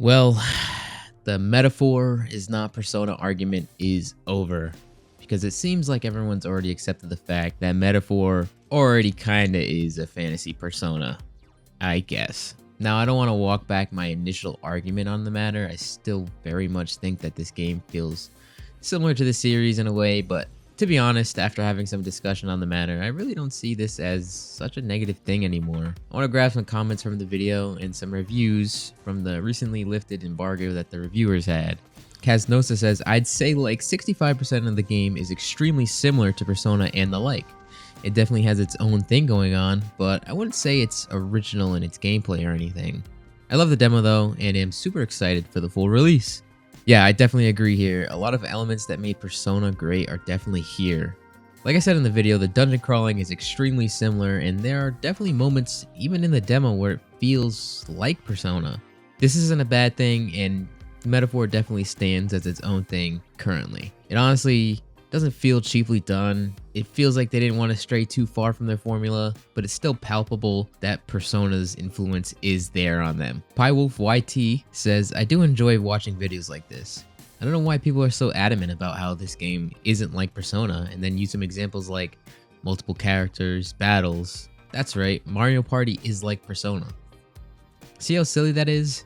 Well, the metaphor is not persona argument is over because it seems like everyone's already accepted the fact that metaphor already kinda is a fantasy persona, I guess. Now, I don't want to walk back my initial argument on the matter. I still very much think that this game feels similar to the series in a way, but to be honest, after having some discussion on the matter, I really don't see this as such a negative thing anymore. I want to grab some comments from the video and some reviews from the recently lifted embargo that the reviewers had. Casnosa says, I'd say like 65% of the game is extremely similar to Persona and the like. It definitely has its own thing going on, but I wouldn't say it's original in its gameplay or anything. I love the demo though, and am super excited for the full release. Yeah, I definitely agree here. A lot of elements that made Persona great are definitely here. Like I said in the video, the dungeon crawling is extremely similar, and there are definitely moments, even in the demo, where it feels like Persona. This isn't a bad thing, and Metaphor definitely stands as its own thing currently. It honestly doesn't feel cheaply done. It feels like they didn't want to stray too far from their formula, but it's still palpable that Persona's influence is there on them. Piewolf YT says, I do enjoy watching videos like this. I don't know why people are so adamant about how this game isn't like Persona, and then use some examples like multiple characters, battles. That's right, Mario Party is like Persona. See how silly that is?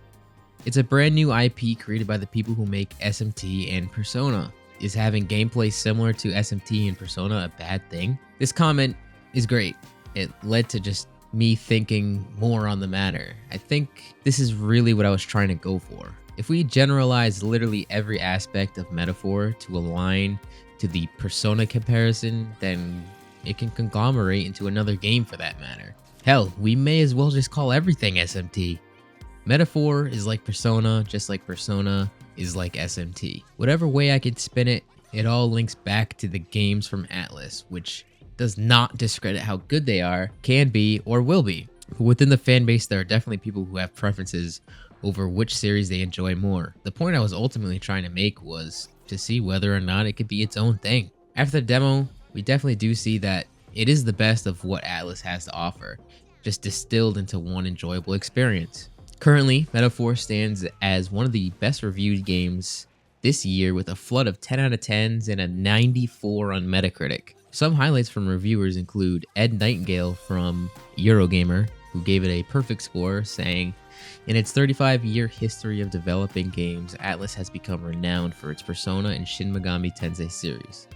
It's a brand new IP created by the people who make SMT and Persona. Is having gameplay similar to SMT and Persona a bad thing? This comment is great. It led to just me thinking more on the matter. I think this is really what I was trying to go for. If we generalize literally every aspect of Metaphor to align to the Persona comparison, then it can conglomerate into another game for that matter. Hell, we may as well just call everything SMT. Metaphor is like Persona, just like Persona is like SMT. Whatever way I can spin it, it all links back to the games from Atlus, which does not discredit how good they are, can be, or will be. But within the fan base, there are definitely people who have preferences over which series they enjoy more. The point I was ultimately trying to make was to see whether or not it could be its own thing. After the demo, we definitely do see that it is the best of what Atlus has to offer, just distilled into one enjoyable experience. Currently, Metaphor stands as one of the best reviewed games this year with a flood of 10 out of 10s and a 94 on Metacritic. Some highlights from reviewers include Ed Nightingale from Eurogamer, who gave it a perfect score, saying, in its 35-year history of developing games, Atlus has become renowned for its Persona and Shin Megami Tensei series.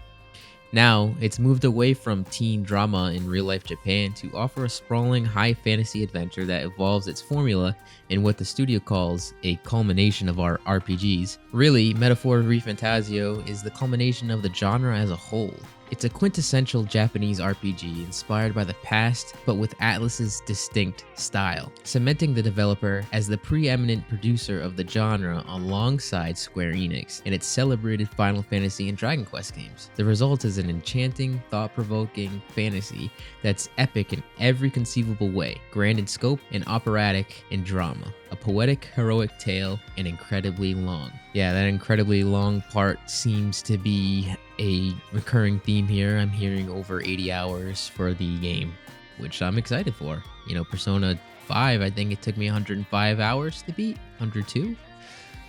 Now, it's moved away from teen drama in real-life Japan to offer a sprawling high fantasy adventure that evolves its formula in what the studio calls a culmination of our RPGs. Really, Metaphor ReFantasio is the culmination of the genre as a whole. It's a quintessential Japanese RPG inspired by the past, but with Atlus's distinct style, cementing the developer as the preeminent producer of the genre alongside Square Enix and its celebrated Final Fantasy and Dragon Quest games. The result is an enchanting, thought-provoking fantasy that's epic in every conceivable way, grand in scope and operatic in drama. A poetic, heroic tale, and incredibly long. Yeah, that incredibly long part seems to be a recurring theme here. I'm hearing over 80 hours for the game, which I'm excited for. You know, Persona 5, I think it took me 105 hours to beat, 102.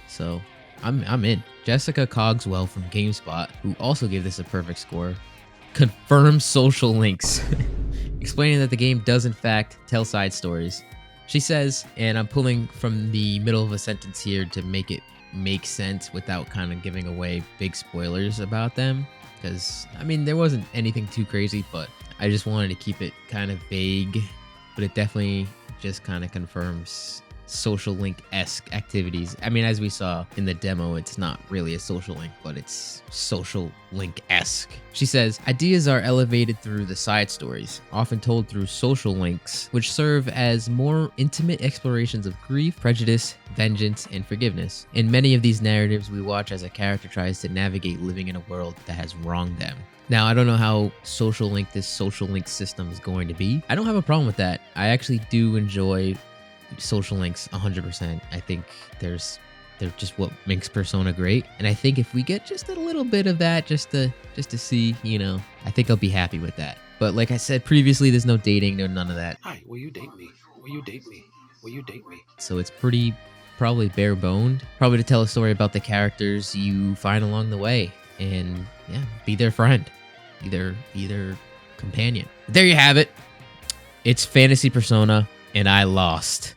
So I'm in. Jessica Cogswell from GameSpot, who also gave this a perfect score, confirms social links, explaining that the game does in fact tell side stories. She says, and I'm pulling from the middle of a sentence here to make it make sense without kind of giving away big spoilers about them, because I mean there wasn't anything too crazy, but I just wanted to keep it kind of vague, but it definitely just kind of confirms social link-esque activities. I mean, as we saw in the demo, it's not really a social link, but it's social link-esque. She says, ideas are elevated through the side stories, often told through social links, which serve as more intimate explorations of grief, prejudice, vengeance, and forgiveness. In many of these narratives, we watch as a character tries to navigate living in a world that has wronged them. Now, I don't know how this social link system is going to be. I don't have a problem with that. I actually do enjoy social links 100%. I think they're just what makes Persona great, and I think if we get just a little bit of that just to see, you know, I think I'll be happy with that. But like I said previously, there's no dating, no none of that. Hi, will you date me? Will you date me? Will you date me? So it's pretty probably bare boned, probably to tell a story about the characters you find along the way, and yeah, be their friend, be their companion. There you have it. It's fantasy persona, and I lost.